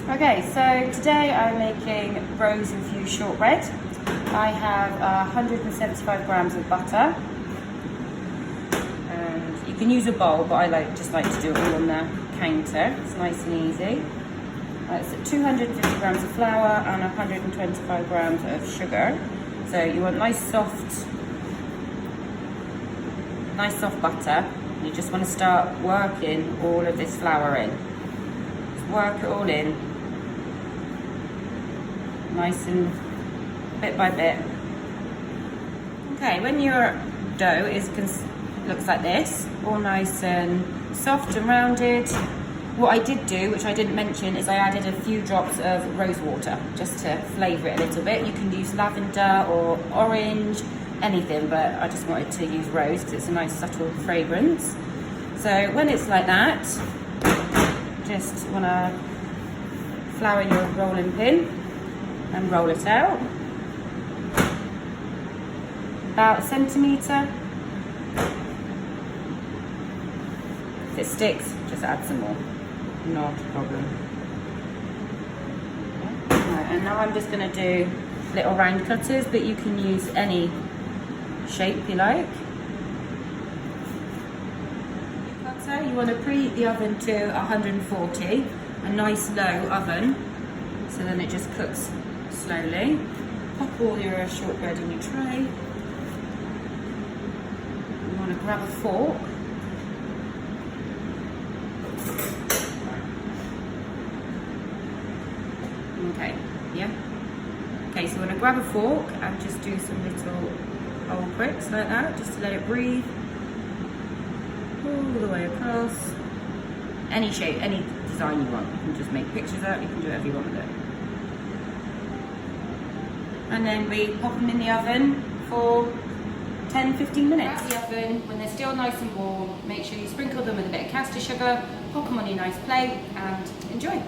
Okay, so today I'm making Rose-Infused Shortbread. I have 175 grams of butter. And you can use a bowl, but I just like to do it all on the counter. It's nice and easy. It's 250 grams of flour and 125 grams of sugar. So you want nice soft butter. You just want to start working all of this flour in. Just work it all in, nice and bit by bit. Okay, when your dough looks like this, all nice and soft and rounded, what I did do, which I didn't mention, is I added a few drops of rose water just to flavour it a little bit. You can use lavender or orange, anything, but I just wanted to use rose because it's a nice subtle fragrance. So when it's like that, just want to flour your rolling pin and roll it out. About a centimetre. If it sticks, just add some more. Not a problem. Okay. Right, and now I'm just going to do little round cutters, but you can use any shape you like. Cutter, you want to preheat the oven to 140, a nice low oven, so then it just cooks slowly. Pop all your shortbread in your tray. You want to grab a fork. Okay, yeah. Okay, so you want to grab a fork and just do some little hole pricks like that, just to let it breathe. All the way across. Any shape, any design you want. You can just make pictures out, you can do whatever you want with it. And then we pop them in the oven for 10-15 minutes. Out the oven, when they're still nice and warm, make sure you sprinkle them with a bit of caster sugar, pop them on your nice plate and enjoy.